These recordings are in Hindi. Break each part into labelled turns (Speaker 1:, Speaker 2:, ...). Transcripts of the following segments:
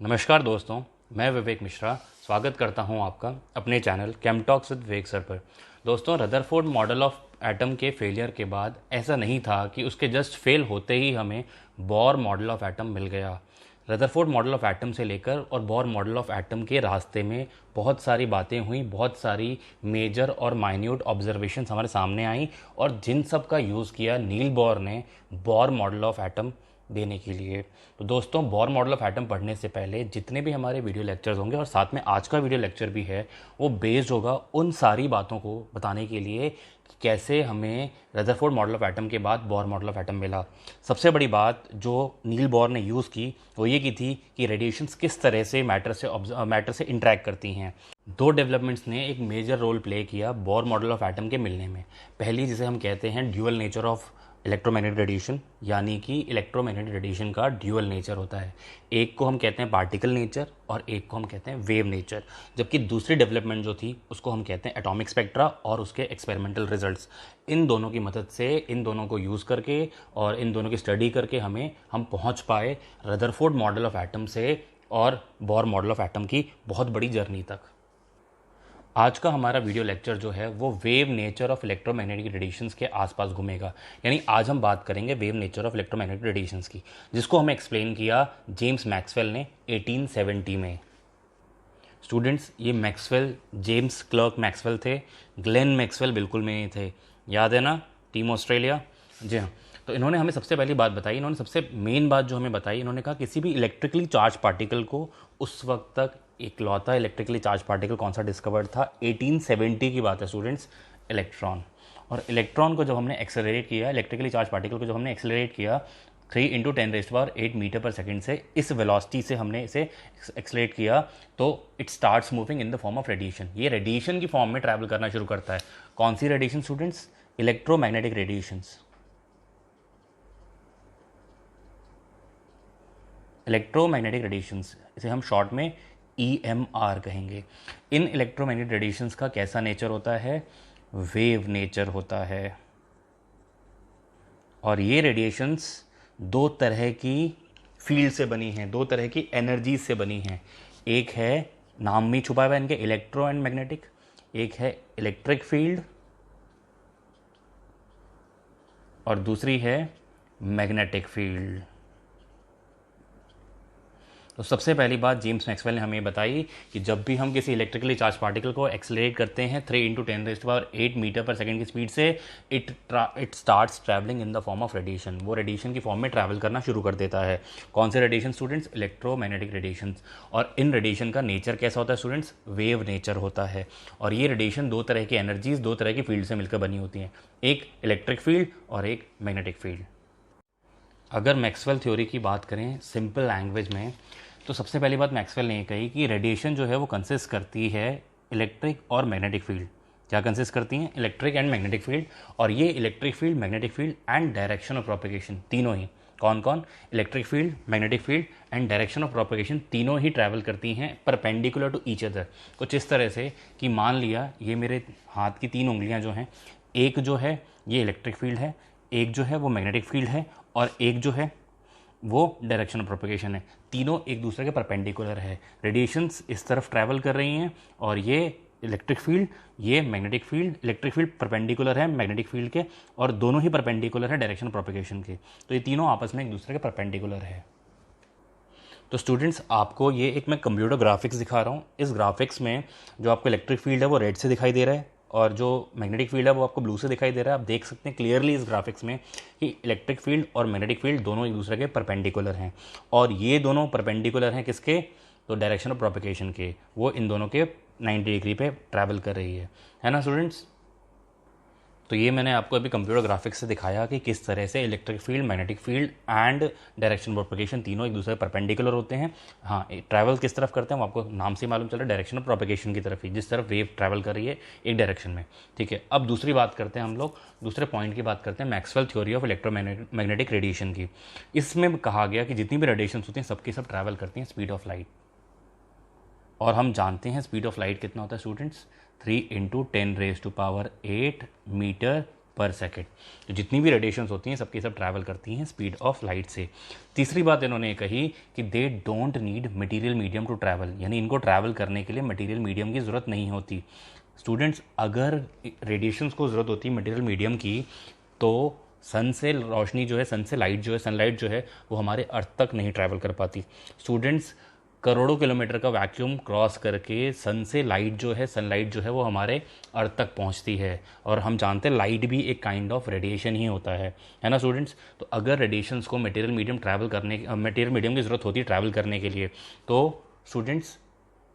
Speaker 1: नमस्कार दोस्तों, मैं विवेक मिश्रा स्वागत करता हूं आपका अपने चैनल केमटॉक्स विद विवेक सर पर। दोस्तों, रदरफोर्ड मॉडल ऑफ एटम के फेलियर के बाद ऐसा नहीं था कि उसके जस्ट फेल होते ही हमें बोर मॉडल ऑफ एटम मिल गया। रदरफोर्ड मॉडल ऑफ एटम से लेकर और बोर मॉडल ऑफ एटम के रास्ते में बहुत सारी बातें हुई, बहुत सारी मेजर और माइन्यूट ऑब्जर्वेशंस हमारे सामने आई और जिन सब का यूज़ किया नील बोर ने बोर मॉडल ऑफ एटम देने के लिए। तो दोस्तों, बोर मॉडल ऑफ एटम पढ़ने से पहले जितने भी हमारे वीडियो लेक्चर्स होंगे और साथ में आज का वीडियो लेक्चर भी है, वो बेस्ड होगा उन सारी बातों को बताने के लिए कि कैसे हमें रदरफोर्ड मॉडल ऑफ एटम के बाद बोर मॉडल ऑफ एटम मिला। सबसे बड़ी बात जो नील बोर ने यूज़ की वो ये की थी कि रेडिएशंस किस तरह से मैटर से इंटरेक्ट करती हैं। दो डेवलपमेंट्स ने एक मेजर रोल प्ले किया बोर मॉडल ऑफ एटम के मिलने में। पहली, जिसे हम कहते हैं dual nature of electromagnetic radiation, यानी कि इलेक्ट्रोमैग्नेटिक रेडिएशन का ड्यूअल नेचर होता है। एक को हम कहते हैं पार्टिकल नेचर और एक को हम कहते हैं वेव नेचर। जबकि दूसरी डेवलपमेंट जो थी उसको हम कहते हैं एटॉमिक स्पेक्ट्रा और उसके एक्सपेरिमेंटल रिजल्ट्स। इन दोनों की मदद से, इन दोनों को यूज़ करके और इन दोनों की स्टडी करके हम पहुंच पाए रदरफोर्ड मॉडल ऑफ एटम से और बोर मॉडल ऑफ एटम की बहुत बड़ी जर्नी तक। आज का हमारा वीडियो लेक्चर जो है वो wave nature of electromagnetic radiations के आसपास घूमेगा। यानी आज हम बात करेंगे wave nature of electromagnetic radiations की, जिसको हमें एक्सप्लेन किया जेम्स मैक्सवेल ने 1870 में। स्टूडेंट्स, ये मैक्सवेल जेम्स क्लर्क मैक्सवेल थे, ग्लेन मैक्सवेल बिल्कुल में नहीं थे। याद है ना, टीम ऑस्ट्रेलिया? जी हाँ। तो इन्होंने हमें सबसे पहली बात बताई, इन्होंने सबसे मेन बात जो हमें बताई, इन्होंने कहा किसी भी इलेक्ट्रिकली चार्ज पार्टिकल को उस वक्त तक इकलौता इलेक्ट्रिकली चार्ज पार्टिकल कौन सा डिस्कवर्ड था? 1870 की बात है स्टूडेंट्स, इलेक्ट्रॉन। और इलेक्ट्रॉन को जब हमने एक्सेलरेट किया, इलेक्ट्रिकली चार्ज पार्टिकल को जब हमने एक्सेलरेट किया 3 × 10⁸ मीटर पर सेकेंड से, इस वेलोसिटी से हमने इसे एक्सेलरेट किया, तो it starts moving in the form of radiation. ये रेडिएशन की फॉर्म में ट्रैवल करना शुरू करता है। कौन सी radiation students? Electromagnetic radiations. Electromagnetic radiations, इसे हम शॉर्ट में EMR कहेंगे। इन इलेक्ट्रोमैग्नेटिक रेडिएशंस का कैसा नेचर होता है? वेव नेचर होता है। और ये रेडिएशंस दो तरह की फील्ड से बनी हैं, दो तरह की एनर्जीज से बनी हैं। एक है, नाम में छुपा हुआ है इनके, इलेक्ट्रो एंड मैग्नेटिक। एक है इलेक्ट्रिक फील्ड और दूसरी है मैग्नेटिक फील्ड। तो सबसे पहली बात जेम्स मैक्सवेल ने हमें बताई कि जब भी हम किसी इलेक्ट्रिकली चार्ज पार्टिकल को एक्सेलरेट करते हैं 3 × 10⁸ मीटर पर सेकेंड की स्पीड से, it starts travelling in the form of radiation. वो रेडिएशन की फॉर्म में ट्रैवल करना शुरू कर देता है। कौन से रेडिएशन स्टूडेंट्स? Electromagnetic radiation. और इन रेडिएशन का नेचर कैसा होता है स्टूडेंट्स? वेव नेचर होता है। और ये रेडिएशन दो तरह की एनर्जीज, दो तरह की फील्ड से मिलकर बनी होती हैं, एक इलेक्ट्रिक फील्ड और एक मैग्नेटिक फील्ड। अगर मैक्सवेल थ्योरी की बात करें सिंपल लैंग्वेज में, तो सबसे पहली बात मैक्सवेल ने कही कि रेडिएशन जो है वो कंसिस्ट करती है इलेक्ट्रिक और मैग्नेटिक फील्ड। क्या कंसिस्ट करती हैं? Electric and magnetic field. और ये electric field, magnetic field and direction of propagation, तीनों ही, कौन कौन? Electric field, magnetic field and direction of propagation, तीनों ही ट्रैवल करती हैं परपेंडिकुलर टू ईच अदर। कुछ इस तरह से कि मान लिया ये मेरे हाथ की 3 उंगलियां जो हैं, एक जो है ये इलेक्ट्रिक फील्ड है, एक जो है वो मैग्नेटिक फील्ड है और एक जो है वो डायरेक्शन ऑफ प्रोपेगेशन है। तीनों एक दूसरे के परपेंडिकुलर है। रेडिएशंस इस तरफ ट्रैवल कर रही हैं और ये इलेक्ट्रिक फील्ड, ये magnetic field. Electric field perpendicular है मैग्नेटिक फील्ड के और दोनों ही परपेंडिकुलर है डायरेक्शन ऑफ प्रोपेगेशन के। तो ये तीनों आपस में एक दूसरे के परपेंडिकुलर है। तो स्टूडेंट्स, आपको ये एक मैं कंप्यूटर ग्राफिक्स दिखा रहा हूँ। इस ग्राफिक्स में जो आपको इलेक्ट्रिक फील्ड है वो रेड से दिखाई दे रहा है और जो मैग्नेटिक फील्ड है वो आपको ब्लू से दिखाई दे रहा है। आप देख सकते हैं क्लियरली इस ग्राफिक्स में कि इलेक्ट्रिक फील्ड और मैग्नेटिक फील्ड दोनों एक दूसरे के परपेंडिकुलर हैं। और ये दोनों परपेंडिकुलर हैं किसके? तो डायरेक्शन ऑफ प्रोपेगेशन के। वो इन दोनों के 90 डिग्री पे ट्रैवल कर रही है ना स्टूडेंट्स? तो ये मैंने आपको अभी कंप्यूटर ग्राफिक्स से दिखाया कि किस तरह से electric field, magnetic field and direction propagation तीनों एक दूसरे परपेंडिकुलर होते हैं। हाँ, ट्रैवल किस तरफ करते हैं वो आपको नाम से मालूम चल रहा है, डायरेक्शन ऑफ प्रोपेगेशन की तरफ ही, जिस तरफ वेव ट्रैवल कर रही है एक डायरेक्शन में। ठीक है, अब दूसरी बात करते हैं हम लोग, दूसरे पॉइंट की बात करते हैं Maxwell theory of electromagnetic radiation की। इसमें कहा गया कि जितनी भी रेडिएशन होती हैं सबकी सब ट्रैवल करती हैं स्पीड ऑफ लाइट। और हम जानते हैं स्पीड ऑफ लाइट कितना होता है स्टूडेंट्स? 3 × 10⁸ मीटर पर सेकेंड। तो जितनी भी रेडिएशंस होती हैं सबकी सब ट्रैवल करती हैं स्पीड ऑफ लाइट से। तीसरी बात इन्होंने कही कि they don't need material medium to travel, यानी इनको ट्रैवल करने के लिए मटेरियल मीडियम की ज़रूरत नहीं होती। स्टूडेंट्स, अगर रेडिएशंस को ज़रूरत होती है मटेरियल मीडियम की, तो सन से रोशनी जो है, सन से लाइट जो है, सनलाइट जो है वो हमारे अर्थ तक नहीं ट्रैवल कर पाती। स्टूडेंट्स, करोड़ों किलोमीटर का वैक्यूम क्रॉस करके सन से लाइट जो है, सनलाइट जो है वो हमारे अर्थ तक पहुंचती है, और हम जानते हैं लाइट भी एक काइंड ऑफ रेडिएशन ही होता है ना स्टूडेंट्स। तो अगर रेडिएशंस को मटेरियल मीडियम की ज़रूरत होती है ट्रैवल करने के लिए, तो स्टूडेंट्स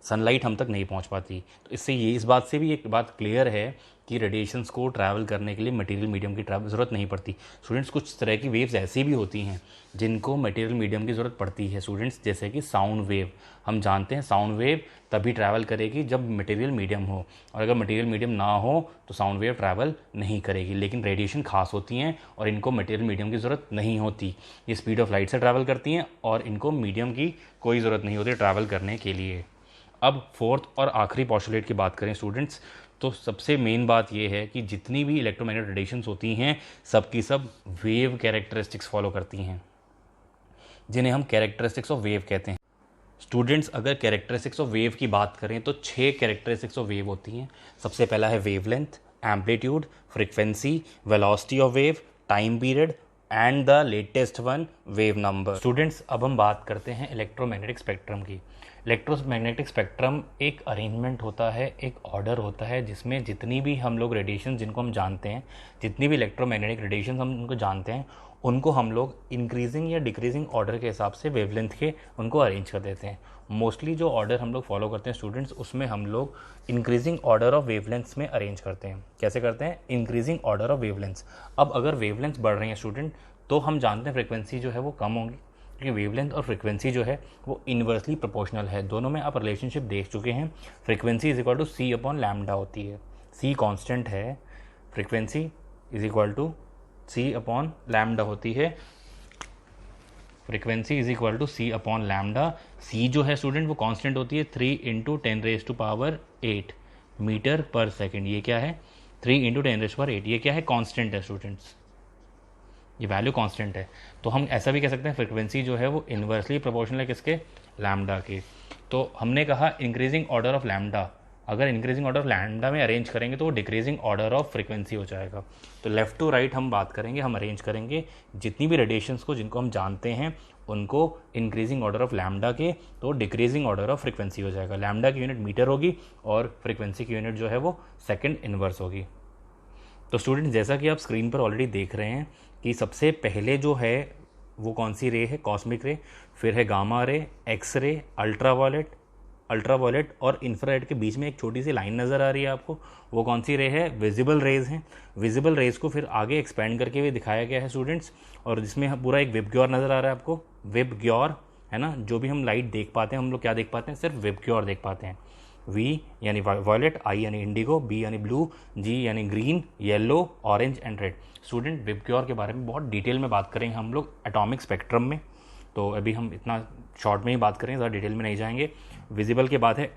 Speaker 1: सनलाइट हम तक नहीं पहुंच पाती। तो इससे ये इस बात से भी एक बात क्लियर है कि रेडिएशंस को ट्रैवल करने के लिए मटेरियल मीडियम की ज़रूरत नहीं पड़ती। स्टूडेंट्स, कुछ तरह की वेव्स ऐसी भी होती हैं जिनको मटेरियल मीडियम की ज़रूरत पड़ती है स्टूडेंट्स, जैसे कि साउंड वेव। हम जानते हैं साउंड वेव तभी ट्रैवल करेगी जब मटेरियल मीडियम हो, और अगर मटेरियल मीडियम ना हो तो साउंड वेव ट्रैवल नहीं करेगी। लेकिन रेडिएशन खास होती हैं और इनको मटेरियल मीडियम की ज़रूरत नहीं होती। ये स्पीड ऑफ लाइट से ट्रैवल करती हैं और इनको मीडियम की कोई ज़रूरत नहीं होती ट्रैवल करने के लिए। अब फोर्थ और आखिरी पोस्टुलेट की बात करें स्टूडेंट्स, तो सबसे मेन बात यह है कि जितनी भी इलेक्ट्रोमैग्नेटिक रेडिएशंस होती हैं सबकी सब वेव कैरेक्टरिस्टिक्स फॉलो करती हैं, जिन्हें हम कैरेक्टरिस्टिक्स ऑफ वेव कहते हैं। स्टूडेंट्स, अगर कैरेक्टरिस्टिक्स ऑफ वेव की बात करें तो 6 कैरेक्टरिस्टिक्स ऑफ वेव होती हैं। सबसे पहला है wavelength, amplitude, frequency, velocity of wave, time period and the latest one wave number. Students, अब हम बात करते हैं इलेक्ट्रोमैग्नेटिक स्पेक्ट्रम की। इलेक्ट्रोमैग्नेटिक स्पेक्ट्रम एक अरेंजमेंट होता है, एक ऑर्डर होता है, जिसमें जितनी भी हम लोग रेडिएशन जिनको हम जानते हैं, जितनी भी इलेक्ट्रोमैग्नेटिक रेडिएशन हम उनको जानते हैं, उनको हम लोग इंक्रीजिंग या डिक्रीजिंग ऑर्डर के हिसाब से वेवलेंथ के उनको अरेंज कर देते हैं। मोस्टली जो ऑर्डर हम लोग फॉलो करते हैं स्टूडेंट्स, उसमें हम लोग इंक्रीजिंग ऑर्डर ऑफ वेवलेंथ्स में अरेंज करते हैं। कैसे करते हैं? Increasing order of wavelengths. अब अगर वेवलेंथ्स बढ़ रही हैं स्टूडेंट, तो हम जानते हैं फ्रिक्वेंसी जो है वो कम होगी, क्योंकि वेवलेंथ और फ्रिक्वेंसी जो है वो इन्वर्सली प्रोपोर्शनल है। दोनों में आप रिलेशनशिप देख चुके हैं। Frequency is equal to c upon lambda होती है। सी कांस्टेंट है, frequency is equal to c upon lambda होती है। Frequency is equal to c upon lambda. C जो है स्टूडेंट वो कांस्टेंट होती है 3 × 10⁸ मीटर पर सेकेंड। ये क्या है? 3 × 10⁸। ये क्या है? कांस्टेंट है स्टूडेंट्स, ये वैल्यू कांस्टेंट है। तो हम ऐसा भी कह सकते हैं फ्रिक्वेंसी जो है वो इन्वर्सली प्रोपोर्शनल है किसके? लैम्डा के। तो हमने कहा इंक्रीजिंग ऑर्डर ऑफ लैम्डा, अगर इंक्रीजिंग ऑर्डर ऑफ लैम्डा में अरेंज करेंगे तो वो डिक्रीजिंग ऑर्डर ऑफ फ्रिक्वेंसी हो जाएगा। तो लेफ्ट टू राइट हम बात करेंगे, हम अरेंज करेंगे जितनी भी रेडिएशंस को जिनको हम जानते हैं उनको इंक्रीजिंग ऑर्डर ऑफ लैम्डा के, तो डिक्रीजिंग ऑर्डर ऑफ फ्रिक्वेंसी हो जाएगा। लैम्डा की यूनिट मीटर होगी और फ्रिक्वेंसी की यूनिट जो है वो सेकेंड इनवर्स होगी। तो स्टूडेंट, जैसा कि आप स्क्रीन पर ऑलरेडी देख रहे हैं कि सबसे पहले जो है वो कौन सी रे है? कॉस्मिक रे, फिर है gamma ray, X ray, ultraviolet और इंफ्रारेड के बीच में एक छोटी सी लाइन नज़र आ रही है आपको, वो कौन सी रे है? विजिबल रेज हैं। विजिबल रेज को फिर आगे एक्सपेंड करके भी दिखाया गया है स्टूडेंट्स, और जिसमें पूरा एक विबग्योर नज़र आ रहा है आपको, विबग्योर है ना। जो भी हम लाइट देख पाते हैं, हम लोग क्या देख पाते हैं? सिर्फ विबग्योर देख पाते हैं। वी यानी वायलेट, आई यानी इंडिगो, बी यानी ब्लू, जी यानी green, yellow, orange and red. Student, VIBGYOR के बारे में बहुत डिटेल में बात करेंगे हम लोग एटॉमिक स्पेक्ट्रम में, तो अभी हम इतना शॉर्ट में ही बात करेंगे, ज़्यादा डिटेल में नहीं जाएंगे। विजिबल के बाद है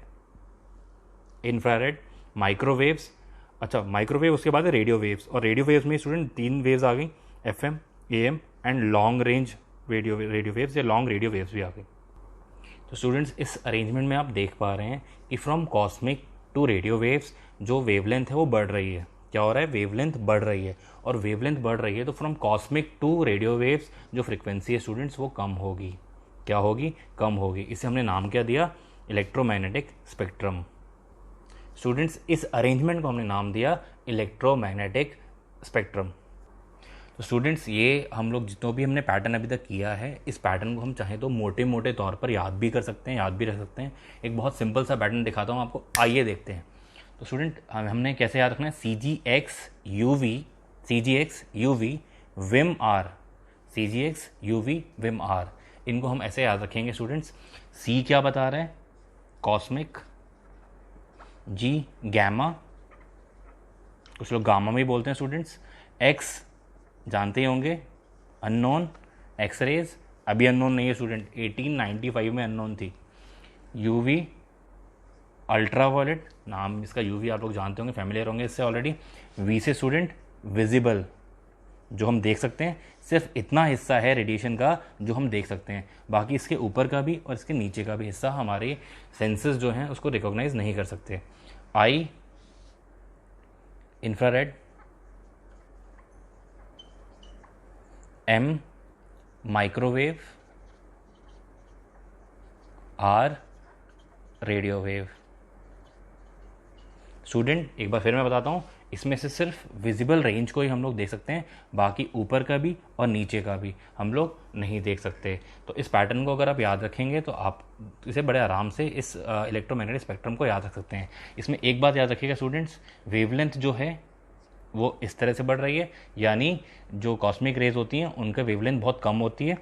Speaker 1: इंफ्रारेड, माइक्रोवेव्स, अच्छा माइक्रोवेव, उसके बाद है रेडियो वेव्स, और रेडियो वेव्स में स्टूडेंट 3 वेव्स आ गई, FM, AM and long range radio waves या लॉन्ग रेडियो वेव्स भी आ गई। तो स्टूडेंट्स, इस अरेंजमेंट में आप देख पा रहे हैं कि from cosmic to radio waves जो वेवलेंथ है वो बढ़ रही है। क्या हो रहा है? वेवलेंथ बढ़ रही है, और वेवलेंथ बढ़ रही है तो from cosmic to radio waves जो फ्रिक्वेंसी है स्टूडेंट्स वो कम होगी। क्या होगी? कम होगी। इसे हमने नाम क्या दिया? Electromagnetic spectrum. स्टूडेंट्स, इस अरेंजमेंट को हमने नाम दिया इलेक्ट्रोमैग्नेटिक स्पेक्ट्रम। तो स्टूडेंट्स, ये हम लोग जितने भी हमने पैटर्न अभी तक किया है, इस पैटर्न को हम चाहें तो मोटे मोटे तौर पर याद भी कर सकते हैं, याद भी रख सकते हैं। एक बहुत सिंपल सा पैटर्न दिखाता हूँ आपको, आइए देखते हैं। तो स्टूडेंट, हमने कैसे याद रखना है? CGX UV vim R, CGX UV vim R, इनको हम ऐसे याद रखेंगे स्टूडेंट्स। C क्या बता रहा है? कॉस्मिक, G गैमा, कुछ लोग गामा में ही बोलते हैं स्टूडेंट्स। X जानते ही होंगे, अननोन, एक्स रेज अभी अननोन नहीं है स्टूडेंट, 1895 में अननोन थी। UV अल्ट्रावायलेट, नाम इसका UV आप लोग जानते होंगे, फैमिलियर होंगे इससे ऑलरेडी। V से स्टूडेंट विजिबल, जो हम देख सकते हैं, सिर्फ इतना हिस्सा है रेडिएशन का जो हम देख सकते हैं, बाकी इसके ऊपर का भी और इसके नीचे का भी हिस्सा हमारे सेंसेस जो हैं उसको रिकॉग्नाइज नहीं कर सकते। I infrared, M microwave, R radio wave. Student एक बार फिर मैं बताता हूँ, इसमें से सिर्फ विजिबल रेंज को ही हम लोग देख सकते हैं, बाकी ऊपर का भी और नीचे का भी हम लोग नहीं देख सकते। तो इस पैटर्न को अगर आप याद रखेंगे तो आप इसे बड़े आराम से इस इलेक्ट्रोमैग्नेटिक स्पेक्ट्रम को याद रख सकते हैं। इसमें एक बात याद रखिएगा स्टूडेंट्स, वेवलेंथ जो है वो इस तरह से बढ़ रही है, यानी जो कॉस्मिक रेज होती हैं उनका वेवलेंथ बहुत कम होती है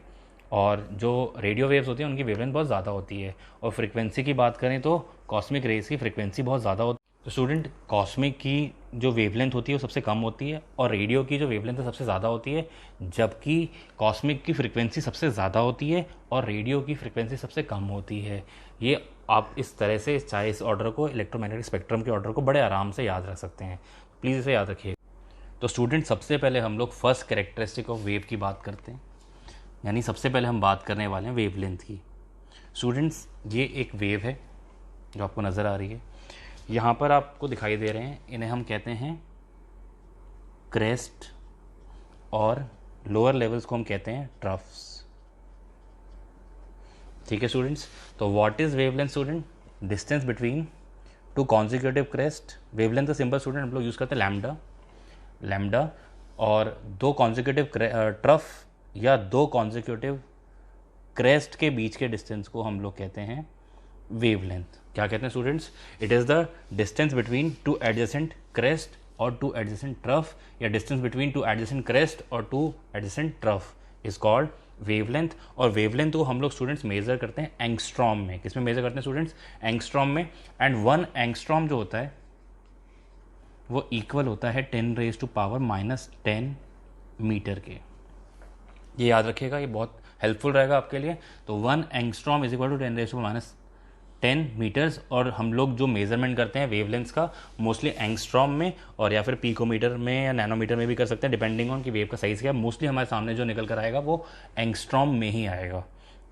Speaker 1: और जो रेडियो वेव्स होती हैं उनकी वेवलेंथ बहुत ज़्यादा होती है। और फ्रिक्वेंसी की बात करें तो कॉस्मिक रेज की फ्रिक्वेंसी बहुत ज़्यादा होती है। तो स्टूडेंट कॉस्मिक की जो वेवलेंथ होती है वो सबसे कम होती है और रेडियो की जो वेवलेंथ है सबसे ज़्यादा होती है, जबकि कॉस्मिक की फ्रिक्वेंसी सबसे ज़्यादा होती है और रेडियो की फ्रिक्वेंसी सबसे कम होती है। ये आप इस तरह से चाहे इस ऑर्डर को, इलेक्ट्रोमैग्नेटिक स्पेक्ट्रम के ऑर्डर को बड़े आराम से याद रख सकते हैं। प्लीज़ इसे याद रखिए। तो स्टूडेंट सबसे पहले हम लोग फर्स्ट कैरेक्टरिस्टिक ऑफ वेव की बात करते हैं, यानी सबसे पहले हम बात करने वाले हैं वेवलेंथ की। स्टूडेंट्स ये एक वेव है जो आपको नज़र आ रही है, यहाँ पर आपको दिखाई दे रहे हैं, इन्हें हम कहते हैं क्रेस्ट और लोअर लेवल्स को हम कहते हैं ट्रफ्स। ठीक है स्टूडेंट्स, तो what is wavelength student? Distance between two consecutive crest. Wavelength का सिंबल स्टूडेंट हम लोग यूज़ करते हैं लैम्डा, और दो कॉन्जिक्यूटिव ट्रफ या दो कॉन्जिक्यूटिव क्रेस्ट के बीच के डिस्टेंस को हम लोग कहते हैं वेवलेंथ। क्या कहते हैं students? It is the distance between two adjacent crest और टू एडजेसेंट ट्रफ, या distance between two adjacent crest और two adjacent trough is called wavelength. और वेवलेंथ को हम लोग स्टूडेंट्स मेजर करते हैं एंगस्ट्रॉम में। किसमें मेजर करते हैं स्टूडेंट्स? एंगस्ट्रॉम में। एंड 1 एंगस्ट्रॉम जो होता है वो इक्वल होता है 10⁻⁻10 मीटर के। ये याद रखिएगा, ये बहुत हेल्पफुल रहेगा आपके लिए। तो 1 angstrom is equal to 10⁻10 metres. और हम लोग जो मेजरमेंट करते हैं वेवलेंथ का मोस्टली एंगस्ट्रॉम में और या फिर पीकोमीटर में या नैनोमीटर में भी कर सकते हैं, डिपेंडिंग ऑन कि वेव का साइज़ क्या है। मोस्टली हमारे सामने जो निकल कर आएगा वो एंगस्ट्रॉम में ही आएगा,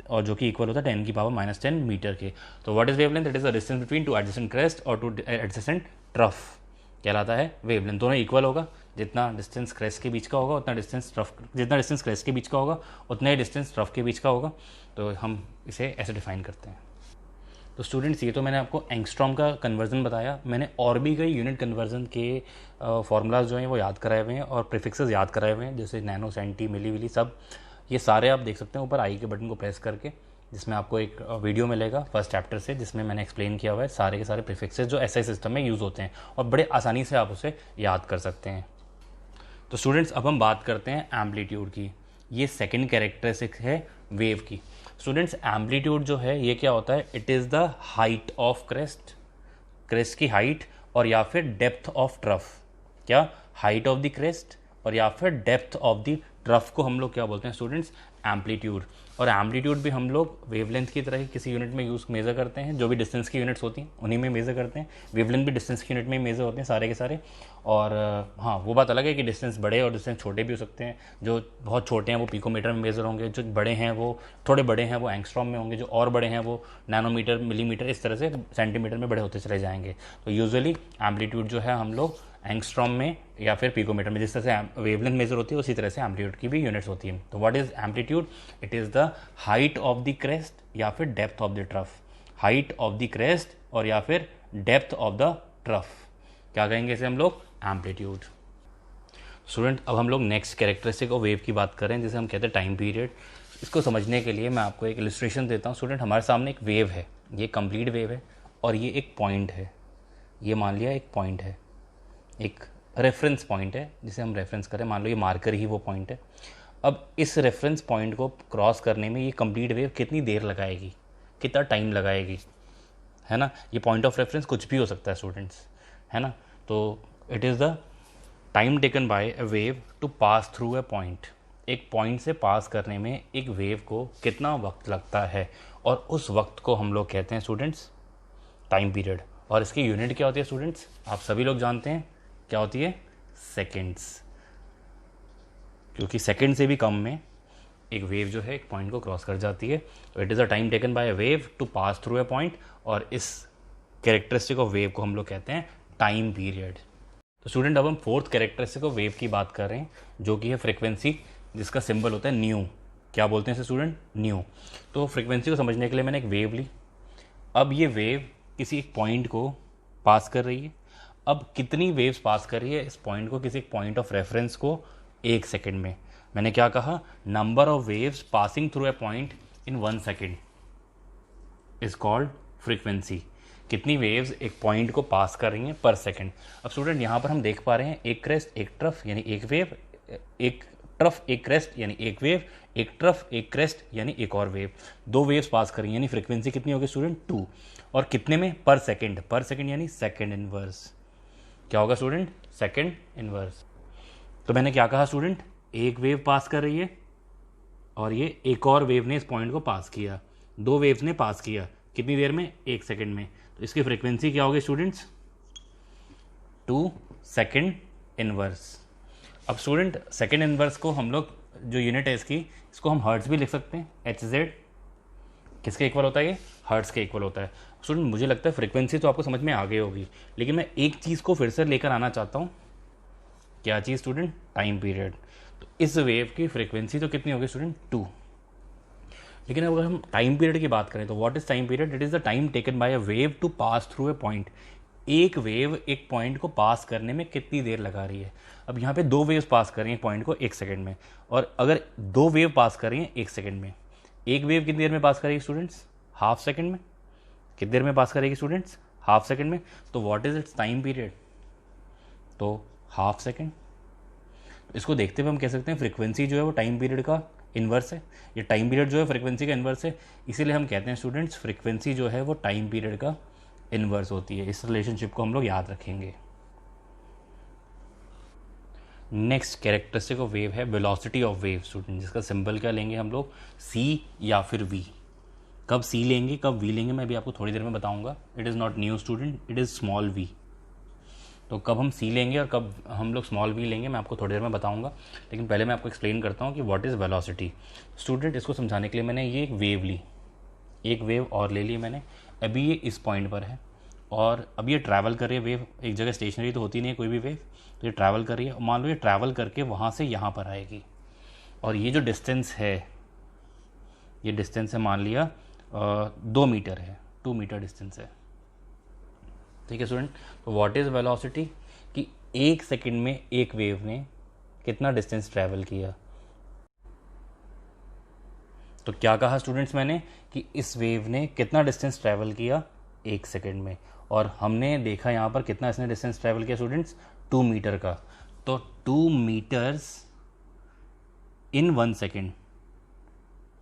Speaker 1: और जो कि इक्वल होता है 10⁻10 मीटर के। तो what is wavelength? It is the distance between two adjacent crest और टू एडजेसेंट ट्रफ कहलाता है वेवलेंथ। दोनों इक्वल होगा, जितना डिस्टेंस क्रेस्ट के बीच का होगा उतना डिस्टेंस ट्रफ, जितना डिस्टेंस क्रेस्ट के बीच का होगा उतना ही डिस्टेंस ट्रफ के बीच का होगा। तो हम इसे ऐसे डिफाइन करते हैं। तो स्टूडेंट्स ये तो मैंने आपको एंगस्ट्रॉम का कन्वर्जन बताया, मैंने और भी कई यूनिट कन्वर्जन के फार्मूलाज जो हैं वो याद कराए हुए हैं और प्रीफिक्सेस याद कराए हुए हैं, जैसे नैनो, सेंटी, मिली, विली, सब ये सारे आप देख सकते हैं ऊपर आई के बटन को प्रेस करके, जिसमें आपको एक वीडियो मिलेगा फर्स्ट चैप्टर से, जिसमें मैंने एक्सप्लेन किया हुआ है सारे के सारे प्रीफिक्सेस जो एसआई सिस्टम में यूज़ होते हैं और बड़े आसानी से आप उसे याद कर सकते हैं। तो स्टूडेंट्स अब हम बात करते हैं एम्पलीट्यूड की। ये सेकंड कैरेक्टरिस्टिक है वेव की। स्टूडेंट्स एम्पलीट्यूड जो है ये क्या होता है? It is the height of crest, crest की हाइट, और या फिर डेप्थ ऑफ ट्रफ। क्या? हाइट ऑफ द क्रेस्ट और या फिर डेप्थ ऑफ द ट्रफ को हम लोग क्या बोलते हैं स्टूडेंट्स? एम्पलीट्यूड। और एम्पलीट्यूड भी हम लोग वेवलेंथ की तरह ही किसी यूनिट में मेज़र करते हैं, जो भी डिस्टेंस की यूनिट्स होती हैं उन्हीं में मेज़र करते हैं। वेवलेंथ भी डिस्टेंस की यूनिट में मेज़र होते हैं सारे के सारे। और हाँ, वो बात अलग है कि डिस्टेंस बड़े और डिस्टेंस छोटे भी हो सकते हैं। जो बहुत छोटे हैं वो पिकोमीटर में मेज़र होंगे, जो बड़े हैं वो थोड़े बड़े हैं वो एंगस्ट्रॉम में होंगे, जो और बड़े हैं वो नैनोमीटर, मिलीमीटर, इस तरह से सेंटीमीटर में बड़े होते चले जाएंगे। तो यूजुअली एम्पलीट्यूड जो है हम लोग एंगस्ट्रॉम में या फिर पिकोमीटर में, जिस तरह से वेवलेंथ मेजर होती है उसी तरह से एम्पलीट्यूड की भी यूनिट्स होती हैं। तो what is amplitude? It is the height of the crest या फिर depth of the trough. Height of the crest और या फिर डेप्थ ऑफ द ट्रफ, क्या कहेंगे इसे हम लोग? एम्पलीट्यूड। स्टूडेंट अब हम लोग नेक्स्ट कैरेक्टरिस्टिक ऑफ वेव की बात करें, जिसे हम कहते हैं टाइम पीरियड। इसको समझने के लिए मैं आपको एक इलस्ट्रेशन देता हूँ। स्टूडेंट हमारे सामने एक वेव है, ये कंप्लीट वेव है और ये एक पॉइंट है। ये मान लिया एक पॉइंट है, एक रेफरेंस पॉइंट है जिसे हम रेफरेंस करें, मान लो ये मार्कर ही वो पॉइंट है। अब इस रेफरेंस पॉइंट को क्रॉस करने में ये कंप्लीट वेव कितनी देर लगाएगी, कितना टाइम लगाएगी, है ना? ये पॉइंट ऑफ रेफरेंस कुछ भी हो सकता है स्टूडेंट्स, है ना? तो it is the time taken by a wave to pass through a point. एक पॉइंट से पास करने में एक वेव को कितना वक्त लगता है, और उस वक्त को हम लोग कहते हैं स्टूडेंट्स टाइम पीरियड। और इसकी यूनिट क्या होती है स्टूडेंट्स? आप सभी लोग जानते हैं क्या होती है? सेकेंड्स। क्योंकि सेकेंड से भी कम में एक वेव जो है एक पॉइंट को क्रॉस कर जाती है। It is a time taken by a wave to pass through a point, और इस कैरेक्टरिस्टिक ऑफ वेव को हम लोग कहते हैं टाइम पीरियड। तो स्टूडेंट अब हम फोर्थ कैरेक्टरिस्टिक ऑफ वेव की बात कर रहे हैं, जो कि है फ्रिक्वेंसी, जिसका सिंबल होता है न्यू। क्या बोलते हैं इसे स्टूडेंट? न्यू। तो फ्रिक्वेंसी को समझने के लिए मैंने एक वेव ली। अब ये वेव किसी एक पॉइंट को पास कर रही है। अब कितनी वेव्स पास कर रही है इस पॉइंट को, किसी एक पॉइंट ऑफ रेफरेंस को, 1 सेकेंड में। मैंने क्या कहा? Number of waves passing through a point in 1 second is called frequency. कितनी वेव्स एक पॉइंट को पास कर रही हैं पर सेकेंड। अब स्टूडेंट यहाँ पर हम देख पा रहे हैं एक क्रेस्ट एक ट्रफ यानी एक वेव, एक ट्रफ एक क्रेस्ट यानी एक वेव, एक ट्रफ एक क्रेस्ट यानी एक और वेव। 2 वेव्स पास कर रही हैं, यानी फ्रीक्वेंसी कितनी होगी स्टूडेंट? 2। और कितने में? पर सेकेंड। पर सेकेंड यानी सेकेंड इनवर्स। क्या होगा स्टूडेंट? Second inverse. तो मैंने क्या कहा स्टूडेंट? एक वेव पास कर रही है और ये एक और वेव ने इस पॉइंट को पास किया। 2 वेव्स ने पास किया, कितनी देर में? 1 सेकेंड में। तो इसकी फ्रीक्वेंसी क्या होगी स्टूडेंट्स? 2 second inverse. अब स्टूडेंट सेकेंड इनवर्स को हम लोग, जो यूनिट है इसकी, इसको हम हर्ट्ज भी लिख सकते हैं। HZ किसके इक्वल होता है? ये हर्ट्ज के इक्वल होता है। स्टूडेंट मुझे लगता है फ्रीक्वेंसी तो आपको समझ में आ गई होगी, लेकिन मैं एक चीज़ को फिर से लेकर आना चाहता हूँ। क्या चीज़ स्टूडेंट? Time period. तो इस वेव की फ्रीक्वेंसी तो कितनी होगी स्टूडेंट? 2। लेकिन अगर हम टाइम पीरियड की बात करें तो what is time period? It is the time taken by a wave to pass through a point. एक वेव एक पॉइंट को पास करने में कितनी देर लगा रही है। अब यहाँ पे 2 वेव्स पास कर रही हैं पॉइंट को 1 सेकेंड में, और अगर 2 वेव पास कर रही हैं 1 सेकेंड में, एक वेव कितनी देर में पास करेगी स्टूडेंट्स? हाफ सेकेंड में। कितनी देर में पास करेगी स्टूडेंट्स? हाफ सेकेंड में। तो what is it's time period? तो हाफ सेकेंड। इसको देखते हुए हम कह सकते हैं फ्रीक्वेंसी जो है वो टाइम पीरियड का इन्वर्स है। ये टाइम पीरियड जो है फ्रीक्वेंसी का इन्वर्स है, इसीलिए हम कहते हैं स्टूडेंट्स फ्रीक्वेंसी जो है वो टाइम पीरियड का इन्वर्स होती है। इस रिलेशनशिप को हम लोग याद रखेंगे। नेक्स्ट कैरेक्टरिस्टिक ऑफ वेव है वेलोसिटी ऑफ वेव स्टूडेंट, जिसका सिंबल क्या लेंगे हम लोग? C या फिर V। कब C लेंगे, कब V लेंगे, मैं भी आपको थोड़ी देर में बताऊंगा। It is not new student, it is small v। तो कब हम C लेंगे और कब हम लोग स्मॉल v लेंगे मैं आपको थोड़ी देर में बताऊंगा, लेकिन पहले मैं आपको एक्सप्लेन करता हूँ कि व्हाट इज़ वेलोसिटी। स्टूडेंट इसको समझाने के लिए मैंने ये एक वेव ली, एक वेव और ले ली मैंने। अभी ये इस पॉइंट पर है और अब ये ट्रैवल कर रही है वेव, एक जगह स्टेशनरी तो होती नहीं है कोई भी वेव, तो ये ट्रैवल कर रही है। मान लो ये ट्रैवल करके वहाँ से यहाँ पर आएगी, और ये जो डिस्टेंस है, ये डिस्टेंस है मान लिया 2 मीटर है, 2 मीटर डिस्टेंस है। ठीक है स्टूडेंट। तो व्हाट इज़ वेलोसिटी? कि 1 सेकेंड में एक वेव ने कितना डिस्टेंस ट्रैवल किया। तो क्या कहा स्टूडेंट्स मैंने? कि इस वेव ने कितना डिस्टेंस ट्रैवल किया 1 सेकेंड में, और हमने देखा यहाँ पर कितना इसने डिस्टेंस ट्रैवल किया स्टूडेंट्स? 2 मीटर का। तो 2 metres in 1 second,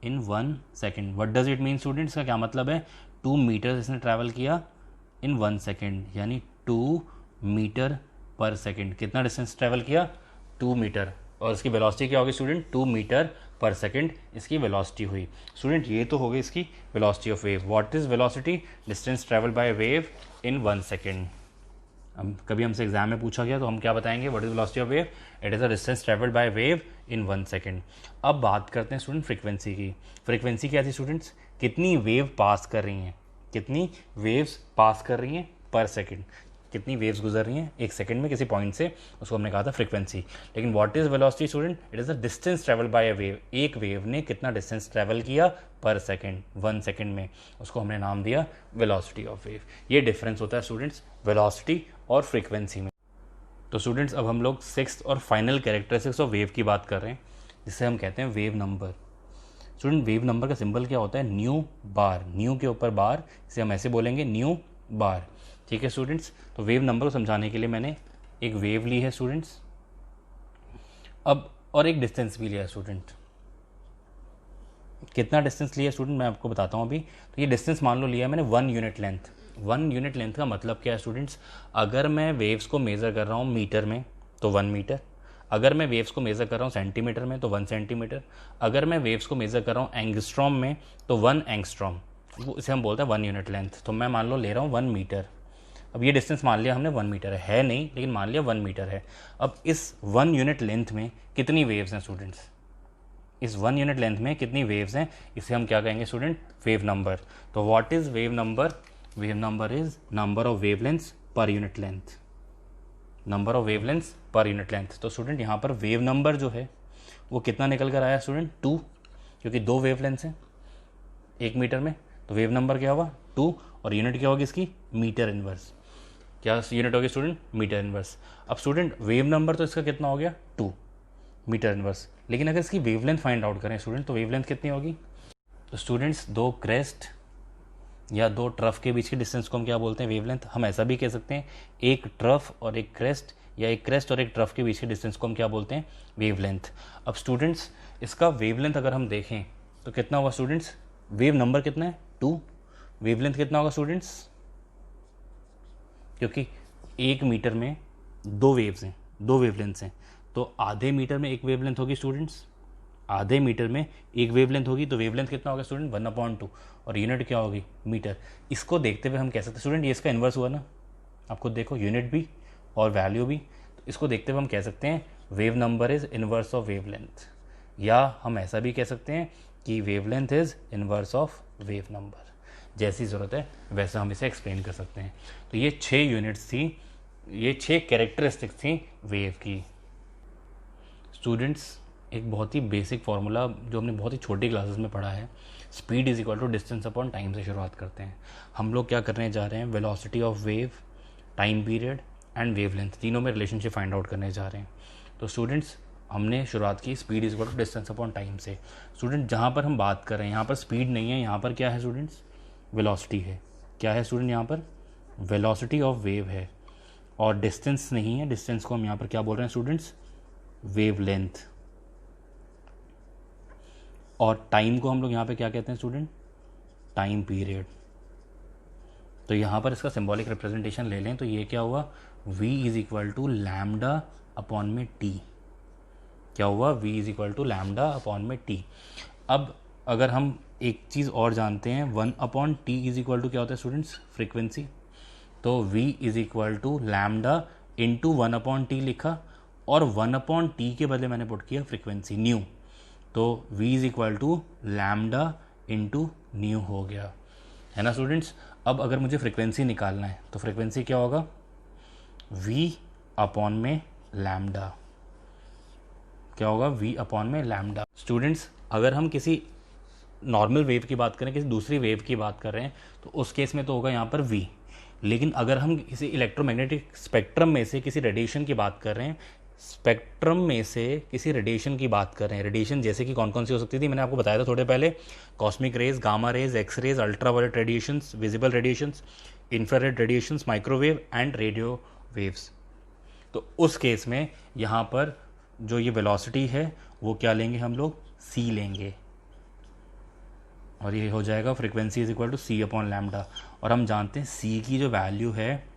Speaker 1: in 1 second. What does it mean students? का क्या मतलब है? 2 मीटर्स इसने ट्रैवल किया इन 1 सेकेंड, यानी 2 मीटर पर सेकेंड। कितना डिस्टेंस ट्रैवल किया? 2 मीटर। और इसकी वेलोसिटी क्या होगी स्टूडेंट? 2 मीटर पर सेकेंड इसकी वेलोसिटी हुई। स्टूडेंट ये तो हो गई इसकी velocity of wave. What is velocity? Distance travel by wave in 1 second. हम कभी हमसे एग्जाम में पूछा गया तो हम क्या बताएंगे? What is velocity of wave? It is a distance travelled by wave in 1 second. अब बात करते हैं स्टूडेंट फ्रीक्वेंसी की। फ्रीक्वेंसी क्या थी स्टूडेंट्स? कितनी वेव पास कर रही हैं, कितनी वेव्स पास कर रही हैं पर सेकेंड, कितनी वेव्स गुजर रही हैं 1 सेकेंड में किसी पॉइंट से, उसको हमने कहा था फ्रीक्वेंसी। लेकिन what is velocity student? It is the distance travel by a wave. एक वेव ने कितना डिस्टेंस ट्रैवल किया पर सेकेंड, 1 सेकेंड में, उसको हमने नाम दिया वेलोसिटी ऑफ वेव। ये डिफरेंस होता है स्टूडेंट्स वेलोसिटी और फ्रीक्वेंसी में। तो स्टूडेंट्स अब हम लोग 6th और फाइनल कैरेक्टरिस्टिक्स ऑफ वेव की बात कर रहे हैं, जिसे हम कहते हैं wave number. Student wave number का सिंबल क्या होता है? न्यू बार। न्यू के ऊपर बार, इसे हम ऐसे बोलेंगे न्यू बार। ठीक है स्टूडेंट्स। तो वेव नंबर को समझाने के लिए मैंने एक वेव ली है स्टूडेंट्स, अब और एक डिस्टेंस भी लिया है स्टूडेंट। कितना डिस्टेंस लिया स्टूडेंट मैं आपको बताता हूँ अभी। तो ये डिस्टेंस मान लो लिया है मैंने 1 यूनिट लेंथ। 1 यूनिट लेंथ का मतलब क्या है स्टूडेंट्स? अगर मैं वेव्स को मेज़र कर रहा हूँ मीटर में तो 1 मीटर, अगर मैं वेव्स को मेज़र कर रहा हूँ सेंटीमीटर में तो 1 सेंटीमीटर, अगर मैं वेव्स को मेज़र कर रहा हूँ एंगस्ट्रॉम में तो 1 एंगस्ट्रॉम। वो इसे हम बोलते हैं 1 यूनिट लेंथ। तो मैं मान लो ले रहा हूँ 1 मीटर। अब ये डिस्टेंस मान लिया हमने 1 मीटर है नहीं, लेकिन मान लिया 1 मीटर है। अब इस 1 यूनिट लेंथ में कितनी वेव्स हैं स्टूडेंट्स? इस 1 यूनिट लेंथ में कितनी वेव्स हैं, इसे हम क्या कहेंगे स्टूडेंट? Wave number. तो what is wave number? Wave number is number of wavelengths per unit length, number of wavelengths per unit length. तो स्टूडेंट यहाँ पर वेव नंबर जो है वो कितना निकल कर आया स्टूडेंट? 2, क्योंकि 2 वेवलेंथ्स हैं 1 मीटर में, तो वेव नंबर क्या होगा? 2, और यूनिट क्या होगी इसकी? Metre inverse. क्या यूनिट होगी स्टूडेंट? Metre inverse. अब स्टूडेंट वेव नंबर तो इसका कितना हो गया? 2 मीटर इनवर्स, लेकिन अगर इसकी वेवलेंथ फाइंड आउट करें स्टूडेंट तो वेवलेंथ कितनी होगी? तो स्टूडेंट्स 2 क्रेस्ट या 2 ट्रफ के बीच की डिस्टेंस को हम क्या बोलते हैं? वेवलेंथ। हम ऐसा भी कह सकते हैं एक ट्रफ और एक क्रेस्ट, या एक क्रेस्ट और एक ट्रफ के बीच की डिस्टेंस को हम क्या बोलते हैं? वेवलेंथ। अब स्टूडेंट्स इसका वेवलेंथ अगर हम देखें तो कितना होगा स्टूडेंट्स? वेव नंबर कितना है? 2, वेवलेंथ कितना होगा स्टूडेंट्स? क्योंकि 1 मीटर में 2 वेव्स हैं, 2 वेवलेंथ्स हैं, तो आधे मीटर में एक वेवलेंथ होगी स्टूडेंट्स, आधे मीटर में एक वेवलेंथ होगी, तो वेवलेंथ कितना होगा स्टूडेंट? 1/2, और यूनिट क्या होगी? मीटर। इसको देखते हुए हम कह सकते हैं स्टूडेंट ये इसका इन्वर्स हुआ ना, आप खुद देखो, यूनिट भी और वैल्यू भी, तो इसको देखते हुए हम कह सकते हैं wave number is inverse of wavelength, या हम ऐसा भी कह सकते हैं कि wavelength is inverse of wave number. जैसी ज़रूरत है वैसा हम इसे एक्सप्लेन कर सकते हैं। तो ये 6 यूनिट्स थी, ये 6 कैरेक्टरिस्टिक्स थी वेव की। स्टूडेंट्स एक बहुत ही बेसिक फार्मूला जो हमने बहुत ही छोटी क्लासेस में पढ़ा है, speed is equal to distance upon time से शुरुआत करते हैं। हम लोग क्या करने जा रहे हैं? Velocity of wave, time period and wavelength, तीनों में रिलेशनशिप फाइंड आउट करने जा रहे हैं। तो स्टूडेंट्स हमने शुरुआत की speed is equal to distance upon time से। स्टूडेंट जहाँ पर हम बात कर रहे हैं यहाँ पर स्पीड नहीं है, यहाँ पर क्या है स्टूडेंट्स? वेलोसिटी है। क्या है स्टूडेंट? यहाँ पर वेलोसिटी ऑफ वेव है, और डिस्टेंस नहीं है, डिस्टेंस को हम यहाँ पर क्या बोल रहे हैं स्टूडेंट्स? वेवलेंथ। और टाइम को हम लोग यहाँ पे क्या कहते हैं स्टूडेंट? Time period. तो यहाँ पर इसका सिंबॉलिक रिप्रेजेंटेशन ले लें तो ये क्या हुआ? v is equal to lambda upon में t। क्या हुआ? v is equal to lambda upon में t। अब अगर हम एक चीज़ और जानते हैं, 1/t इज इक्वल टू क्या होता है स्टूडेंट्स? फ्रीक्वेंसी। तो v is equal to lambda into 1/t लिखा, और 1/t के बदले मैंने पुट किया फ्रीक्वेंसी न्यू, तो v is equal to lambda into nu हो गया, है ना स्टूडेंट्स। अब अगर मुझे फ्रीक्वेंसी निकालना है तो फ्रीक्वेंसी क्या होगा? v अपॉन में लैम्डा। क्या होगा? v अपॉन में लैम्डा। स्टूडेंट्स अगर हम किसी नॉर्मल वेव की बात करें, किसी दूसरी वेव की बात कर रहे हैं, तो उस केस में तो होगा यहाँ पर v। लेकिन अगर हम किसी इलेक्ट्रोमैग्नेटिक स्पेक्ट्रम में से किसी रेडिएशन की बात कर रहे हैं, स्पेक्ट्रम में से किसी रेडिएशन की बात कर रहे हैं, रेडिएशन जैसे कि कौन कौन सी हो सकती थी, मैंने आपको बताया था थोड़े पहले, cosmic rays, gamma rays, X rays, ultraviolet radiations, visible radiations, infrared radiations, microwave and radio waves. तो उस केस में यहाँ पर जो ये वेलोसिटी है वो क्या लेंगे हम लोग? c लेंगे, और ये हो जाएगा frequency is equal to c upon lambda. और हम जानते हैं c की जो वैल्यू है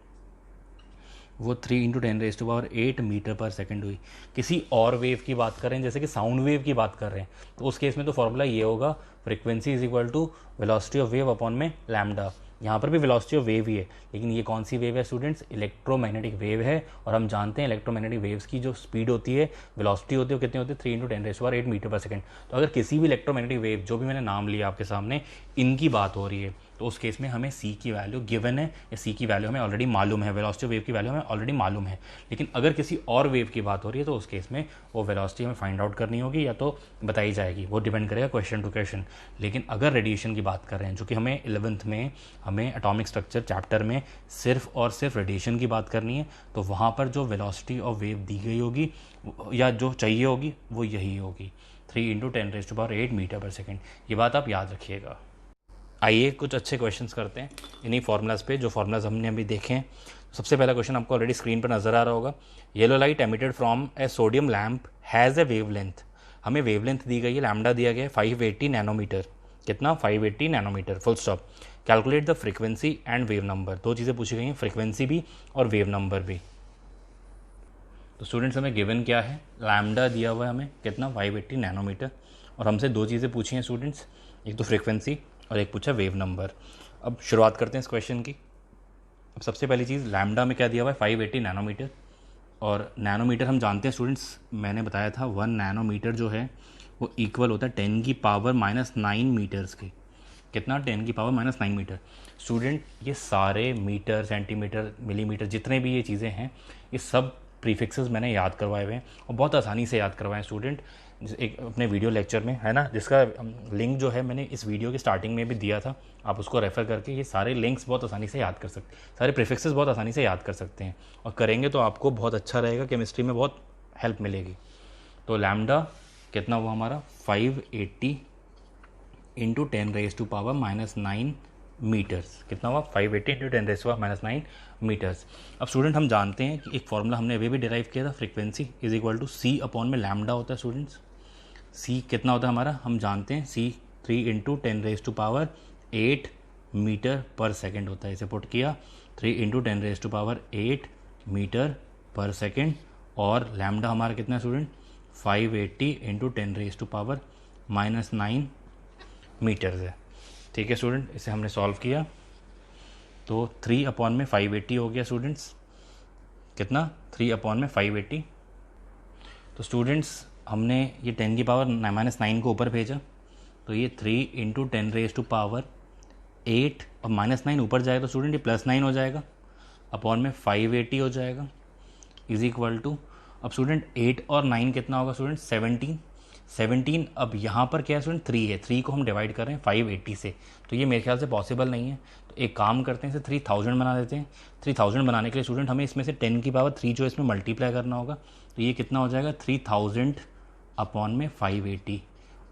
Speaker 1: वो 3 × 10⁸ मीटर पर सेकंड हुई। किसी और वेव की बात करें, जैसे कि साउंड वेव की बात कर रहे हैं, तो उस केस में तो फॉर्मूला ये होगा, frequency is equal to velocity of wave upon में लैम्डा। यहाँ पर भी वेलोसिटी ऑफ वेव ही है, लेकिन ये कौन सी वेव है स्टूडेंट्स? इलेक्ट्रोमैग्नेटिक वेव है, और हम जानते हैं इलेक्ट्रोमैग्नेटिक वेव्स की जो स्पीड होती है, वेलोसिटी होती है, वो कितनी होती है? 3 × 10⁸ मीटर पर सेकंड। तो अगर किसी भी इलेक्ट्रोमैग्नेटिक वेव, जो भी मैंने नाम लिया आपके सामने, इनकी बात हो रही है, तो उस केस में हमें c की वैल्यू गिवन है, या c की वैल्यू हमें ऑलरेडी मालूम है, वेलोसिटी ऑफ वेव की वैल्यू हमें ऑलरेडी मालूम है। लेकिन अगर किसी और वेव की बात हो रही है तो उस केस में वो वेलोसिटी हमें फाइंड आउट करनी होगी, या तो बताई जाएगी, वो डिपेंड करेगा क्वेश्चन टू क्वेश्चन। लेकिन अगर रेडिएशन की बात कर रहे हैं, जो कि हमें 11th में हमें एटॉमिक स्ट्रक्चर चैप्टर में सिर्फ और सिर्फ रेडिएशन की बात करनी है, तो वहाँ पर जो वेलोसिटी ऑफ वेव दी गई होगी या जो चाहिए होगी वो यही होगी, 3 × 10⁸ मीटर पर सेकेंड। ये बात आप याद रखिएगा। आइए कुछ अच्छे क्वेश्चंस करते हैं इन्हीं फार्मूलाज पे, जो फार्मूलाज हमने अभी देखे हैं। सबसे पहला क्वेश्चन आपको ऑलरेडी स्क्रीन पर नजर आ रहा होगा। Yellow light emitted from A sodium lamp has a wavelength. हमें वेवलेंथ दी गई है, लैम्डा दिया गया है 580 नैनोमीटर। कितना? 580 nanometre, full stop. Calculate the frequency and wave number. दो चीज़ें पूछी गई हैं, फ्रीक्वेंसी भी और वेव नंबर भी। तो स्टूडेंट्स हमें गिवन क्या है? लैम्डा दिया हुआ है हमें, कितना? 580 नैनोमीटर। और हमसे दो चीज़ें पूछी हैं स्टूडेंट्स, एक तो फ्रीक्वेंसी और एक पूछा वेव नंबर। अब शुरुआत करते हैं इस क्वेश्चन की। अब सबसे पहली चीज़ लैम्डा में क्या दिया हुआ है 580 नैनोमीटर, और नैनोमीटर हम जानते हैं स्टूडेंट्स, मैंने बताया था 1 नैनोमीटर जो है वो इक्वल होता है 10⁻⁹ मीटर्स के। कितना? 10⁻⁹ मीटर। स्टूडेंट ये सारे मीटर, सेंटीमीटर, मिलीमीटर, जितने भी ये चीज़ें हैं, ये सब प्रीफिक्सेस मैंने याद करवाए हुए हैं और बहुत आसानी से याद करवाए हैं स्टूडेंट, एक अपने वीडियो लेक्चर में है ना, जिसका लिंक जो है मैंने इस वीडियो की स्टार्टिंग में भी दिया था, आप उसको रेफ़र करके ये सारे लिंक्स बहुत आसानी से याद कर सकते हैं, सारे प्रीफिक्सेस बहुत आसानी से याद कर सकते हैं, और करेंगे तो आपको बहुत अच्छा रहेगा, केमिस्ट्री में बहुत हेल्प मिलेगी। तो लैम्डा कितना हुआ हमारा 580 इंटू 10⁻⁹ मीटर्स। कितना हुआ 580 इंटू 10⁻⁹ मीटर्स। अब स्टूडेंट हम जानते हैं कि एक फॉर्मूला हमने अभी भी डिराइव किया था, frequency is equal to c upon में लैम्डा होता है स्टूडेंट्स। सी कितना होता है हमारा, हम जानते हैं सी 3 इंटू 10⁸ मीटर पर सेकेंड होता है। इसे पुट किया 3 इंटू 10⁸ मीटर पर सेकेंड, और लैम्डा हमारा कितना है स्टूडेंट 580 इंटू 10⁻⁹ मीटर्स है। ठीक है स्टूडेंट, इसे हमने सॉल्व किया तो 3 अपॉन में 580 हो गया स्टूडेंट्स। कितना? 3 अपॉन में 580। तो स्टूडेंट्स हमने ये 10⁻⁹ को ऊपर भेजा, तो ये 3 इंटू 10⁸ और -9 ऊपर जाएगा तो स्टूडेंट ये +9 हो जाएगा, अपॉन में 580 हो जाएगा, इज इक्वल टू, अब स्टूडेंट 8 और 9 कितना होगा स्टूडेंट 17। अब यहाँ पर क्या है स्टूडेंट 3 है, 3 को हम डिवाइड कर रहे हैं 580 से, तो ये मेरे ख्याल से पॉसिबल नहीं है। तो एक काम करते हैं, इसे 3000 बना देते हैं। 3000 बनाने के लिए स्टूडेंट हमें इसमें से 10⁻³ जो इसमें मल्टीप्लाई करना होगा, तो ये कितना हो जाएगा 3000 अपॉन में 580,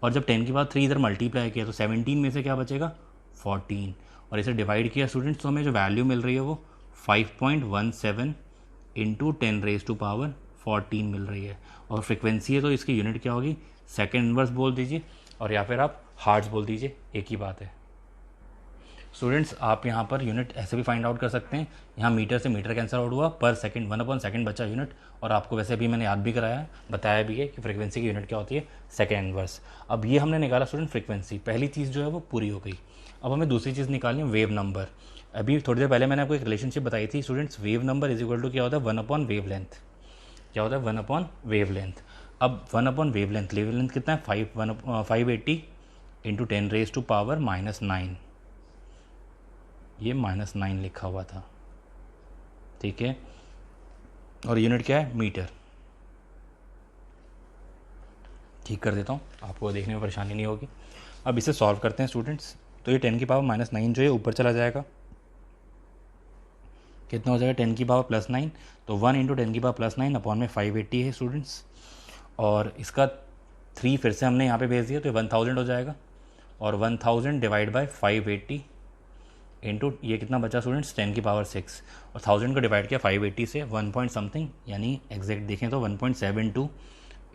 Speaker 1: और जब 10⁻³ इधर मल्टीप्लाई किया तो 17 में से क्या बचेगा 14, और इसे डिवाइड किया स्टूडेंट्स तो हमें जो वैल्यू मिल रही है वो 5.17 इंटू 10⁻14 मिल रही है, और फ्रिक्वेंसी है तो इसकी यूनिट क्या होगी सेकेंड इनवर्स बोल दीजिए, और या फिर आप हार्ट्स बोल दीजिए, एक ही बात है। स्टूडेंट्स आप यहाँ पर यूनिट ऐसे भी फाइंड आउट कर सकते हैं, यहाँ मीटर से मीटर कैंसिल आउट हुआ, पर सेकंड 1/सेकंड बचा यूनिट, और आपको वैसे भी मैंने याद भी कराया है, बताया भी है कि फ्रीक्वेंसी की यूनिट क्या होती है सेकंड इनवर्स। अब ये हमने निकाला स्टूडेंट फ्रीक्वेंसी, पहली चीज़ जो है वो पूरी हो गई। अब हमें दूसरी चीज़ निकालनी है वेव नंबर। अभी थोड़ी देर पहले मैंने आपको एक रिलेशनशिप बताई थी students, wave number is equal to क्या होता है 1/वेव लेंथ। क्या होता है 1/वेव लेंथ। अब 1/वेव लेंथ, वेव लेंथ कितना है 580 इंटू 10⁻⁻⁹, ये -9 लिखा हुआ था, ठीक है, और यूनिट क्या है मीटर। ठीक कर देता हूँ, आपको देखने में परेशानी नहीं होगी। अब इसे सॉल्व करते हैं स्टूडेंट्स, तो ये 10⁻⁹ जो है ऊपर चला जाएगा, कितना हो जाएगा 10⁻+9, तो 1 इंटू 10⁻+9 अपॉन में 580 है स्टूडेंट्स, और इसका 3 फिर से हमने यहाँ पे भेज दिया तो 1000 हो जाएगा, और 1000 डिवाइड बाय 580 इंटू ये कितना बचा स्टूडेंट्स 10⁻6, और 1000 को डिवाइड किया 580 से 1 पॉइंट समथिंग, यानी एग्जैक्ट देखें तो 1.72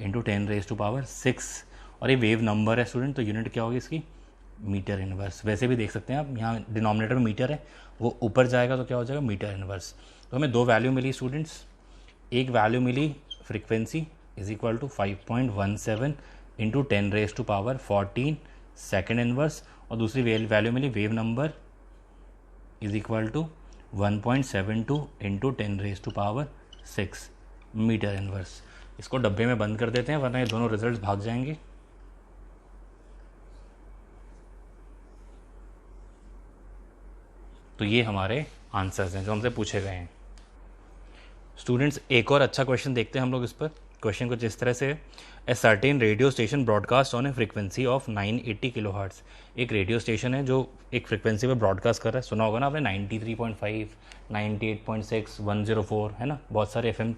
Speaker 1: इंटू 10⁻6, और ये वेव नंबर है स्टूडेंट, तो यूनिट क्या होगी इसकी मीटर इनवर्स। वैसे भी देख सकते हैं आप, यहाँ डिनोमिनेटर में मीटर है, वो ऊपर जाएगा तो क्या हो जाएगा मीटर इनवर्स। तो हमें 2 वैल्यू मिली स्टूडेंट्स, एक वैल्यू मिली frequency is equal to 5.17 into 10⁻14 second inverse, और दूसरी वैल्यू मिली wave number is equal to 1.72 into 10⁻6 metre inverse. इसको डब्बे में बंद कर देते हैं वरना ये दोनों रिजल्ट्स भाग जाएंगे। तो ये हमारे आंसर्स हैं जो हमसे पूछे गए हैं। स्टूडेंट्स एक और अच्छा क्वेश्चन देखते हैं हम लोग इस पर। क्वेश्चन कुछ इस तरह से है, a certain radio station broadcast on A frequency of 980 kilohertz. एक रेडियो स्टेशन है जो एक फ्रीक्वेंसी पे ब्रॉडकास्ट कर रहा है, सुना होगा ना आपने 93.5, 98.6, 104, है ना, बहुत सारे FM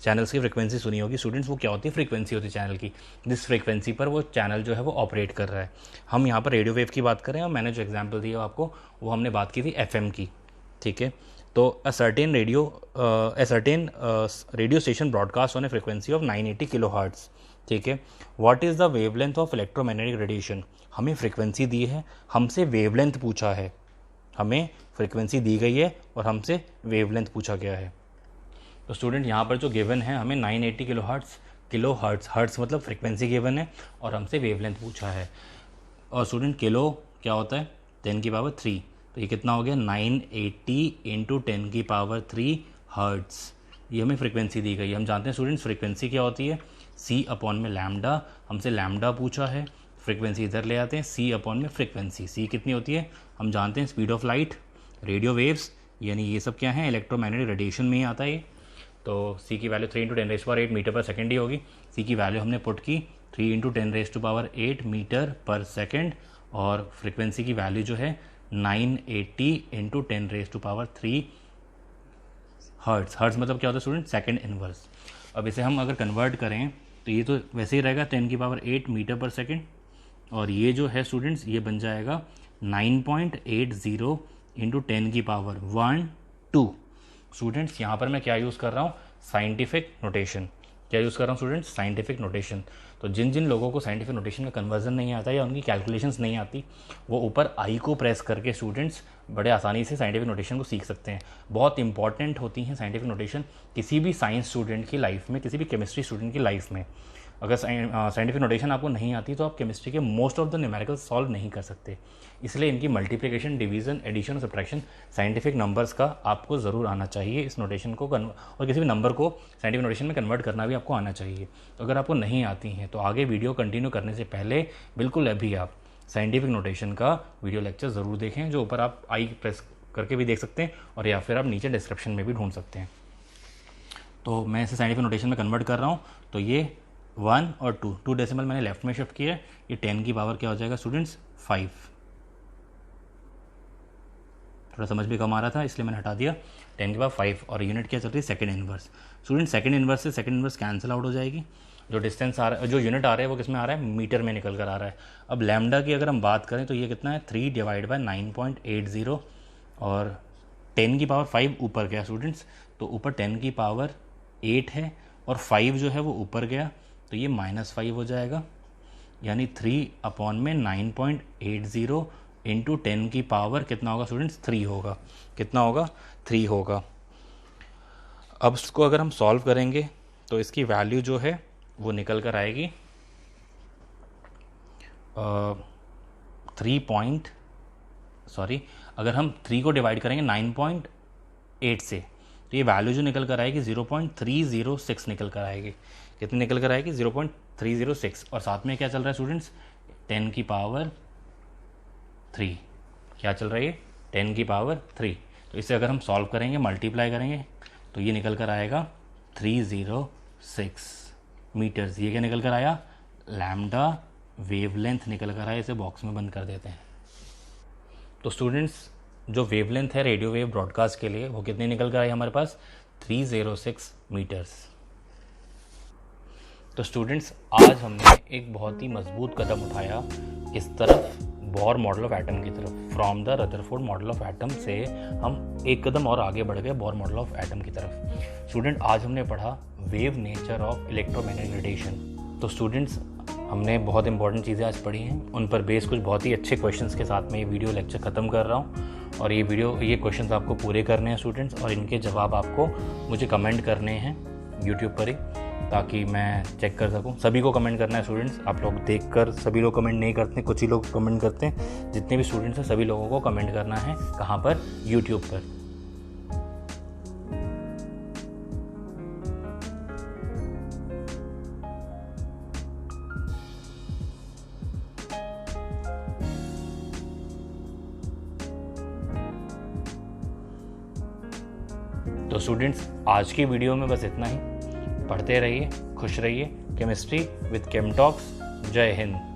Speaker 1: चैनल्स की फ्रीक्वेंसी सुनी होगी स्टूडेंट्स। वो क्या होती है फ्रीक्वेंसी होती है चैनल की, जिस फ्रीक्वेंसी पर वो चैनल जो है वो ऑपरेट कर रहा है। हम यहाँ पर रेडियो वेव की बात करें, और मैंने जो एग्जाम्पल दिया आपको वो हमने बात की थी FM की, ठीक है। तो a certain radio station broadcast on a frequency of 980 kilohertz, ठीक है। What is the wavelength of electromagnetic radiation. हमें फ्रीक्वेंसी दी है, हमसे वेवलेंथ पूछा है, हमें फ्रीक्वेंसी दी गई है और हमसे वेवलेंथ पूछा गया है। तो स्टूडेंट यहाँ पर जो गिवन है हमें 980 किलोहर्ट्ज़, हर्ट्ज़ मतलब फ्रीक्वेंसी गिवन है और हमसे वेवलेंथ पूछा है। और स्टूडेंट किलो क्या होता है 10⁻³ तो ये कितना हो गया 980 इंटू 10⁻³ हर्ट्स। ये हमें फ्रिक्वेंसी दी गई है। हम जानते हैं स्टूडेंट्स फ्रिक्वेंसी क्या होती है, c अपॉन में लैम्डा। हमसे लैम्डा पूछा है, फ्रिक्वेंसी इधर ले आते हैं, c अपॉन में फ्रिक्वेंसी। c कितनी होती है हम जानते हैं, speed of light, radio waves, यानी ये सब क्या है इलेक्ट्रोमैग्नेटिक रेडिएशन में ही आता है ये। तो c की वैल्यू 3 × 10⁸ मीटर पर सेकेंड ही होगी। c की वैल्यू हमने पुट की 3 × 10⁸ मीटर पर सेकेंड, और फ्रिक्वेंसी की वैल्यू जो है 980 इंटू 10⁻³ हर्ट्स। हर्ट्स मतलब क्या होता है स्टूडेंट, सेकेंड इनवर्स। अब इसे हम अगर कन्वर्ट करें तो ये तो वैसे ही रहेगा 10⁸ मीटर पर सेकेंड, और ये जो है स्टूडेंट्स ये बन जाएगा 9.80 इंटू 10⁻²। स्टूडेंट्स यहाँ पर मैं क्या यूज़ कर रहा हूँ, साइंटिफिक नोटेशन। क्या यूज़ कर रहा हूँ स्टूडेंट्स, साइंटिफिक नोटेशन। तो जिन जिन लोगों को साइंटिफिक नोटेशन का कन्वर्जन नहीं आता या उनकी कैलकुलेशंस नहीं आती, वो ऊपर आई को प्रेस करके स्टूडेंट्स बड़े आसानी से साइंटिफिक नोटेशन को सीख सकते हैं। बहुत इंपॉर्टेंट होती हैं साइंटिफिक नोटेशन किसी भी साइंस स्टूडेंट की लाइफ में, किसी भी केमिस्ट्री स्टूडेंट की लाइफ में। अगर साइंटिफिक नोटेशन आपको नहीं आती तो आप केमिस्ट्री के most of the numericals solve नहीं कर सकते। इसलिए इनकी मल्टीप्लिकेशन, डिवीज़न, एडिशन और सब्ट्रैक्शन साइंटिफिक नंबर्स का आपको ज़रूर आना चाहिए। इस नोटेशन को और किसी भी नंबर को साइंटिफिक नोटेशन में कन्वर्ट करना भी आपको आना चाहिए। तो अगर आपको नहीं आती हैं तो आगे वीडियो कंटिन्यू करने से पहले बिल्कुल अभी आप साइंटिफिक नोटेशन का वीडियो लेक्चर ज़रूर देखें, जो ऊपर आप आई प्रेस करके भी देख सकते हैं, और या फिर आप नीचे डिस्क्रिप्शन में भी ढूंढ सकते हैं। तो मैं इसे साइंटिफिक नोटेशन में कन्वर्ट कर रहा हूँ। तो ये 1 और 2 डेसिमल मैंने लेफ्ट में शिफ्ट किया है। ये 10 की पावर क्या हो जाएगा स्टूडेंट्स, 5। थोड़ा समझ भी कम आ रहा था इसलिए मैंने हटा दिया। 10 की पावर 5, और यूनिट क्या चल रही है, second inverse. Student second inverse से सेकंड इनवर्स कैंसिल आउट हो जाएगी। जो डिस्टेंस आ रहा है, जो यूनिट आ रहा है वो किस में आ रहा है, मीटर में निकल कर आ रहा है। अब लैम्डा की अगर हम बात करें तो ये कितना है, 3/9.80, और 10 की पावर 5 ऊपर गया स्टूडेंट्स, तो ऊपर 10 की पावर 8 है, और 5 जो है वो ऊपर गया, तो ये -5 हो जाएगा। यानी 3/9.80 इंटू 10 की पावर कितना होगा स्टूडेंट्स, 3 होगा। कितना होगा, 3 होगा। अब इसको अगर हम सॉल्व करेंगे तो इसकी वैल्यू जो है वो निकल कर आएगी अगर हम 3 को डिवाइड करेंगे 9.8 से, तो ये वैल्यू जो निकल कर आएगी 0.306 निकल कर आएगी। कितनी निकल कर आएगी, 0.306। और साथ में क्या चल रहा है स्टूडेंट्स, 10 की पावर 3। क्या चल रहा है ये, 10 की पावर 3। तो इसे अगर हम सॉल्व करेंगे, मल्टीप्लाई करेंगे, तो ये निकल कर आएगा 306 मीटर्स। ये क्या निकल कर आया, लैम्डा वेवलेंथ निकल कर आया। इसे बॉक्स में बंद कर देते हैं। तो स्टूडेंट्स जो वेवलेंथ है रेडियो वेव ब्रॉडकास्ट के लिए, वो कितनी निकल कर आई हमारे पास, 306 मीटर्स। तो स्टूडेंट्स आज हमने एक बहुत ही मजबूत कदम उठाया किस तरफ, बोर मॉडल ऑफ एटम की तरफ। From the Rutherford model of atom से हम एक कदम और आगे बढ़ गए बोर मॉडल ऑफ एटम की तरफ। स्टूडेंट आज हमने पढ़ा wave nature of electromagnetic radiation. तो स्टूडेंट्स हमने बहुत इंपॉर्टेंट चीज़ें आज पढ़ी हैं, उन पर बेस कुछ बहुत ही अच्छे क्वेश्चंस के साथ में ये वीडियो लेक्चर ख़त्म कर रहा हूँ। और ये क्वेश्चंस आपको पूरे करने हैं स्टूडेंट्स, और इनके जवाब आपको मुझे कमेंट करने हैं यूट्यूब पर ही, ताकि मैं चेक कर सकूं। सभी को कमेंट करना है स्टूडेंट्स। आप लोग देखकर सभी लोग कमेंट नहीं करते, कुछ ही लोग कमेंट करते हैं। जितने भी स्टूडेंट्स हैं सभी लोगों को कमेंट करना है। कहाँ पर, यूट्यूब पर। तो स्टूडेंट्स आज की वीडियो में बस इतना ही। पढ़ते रहिए, खुश रहिए। Chemistry with ChemTalks. जय हिंद।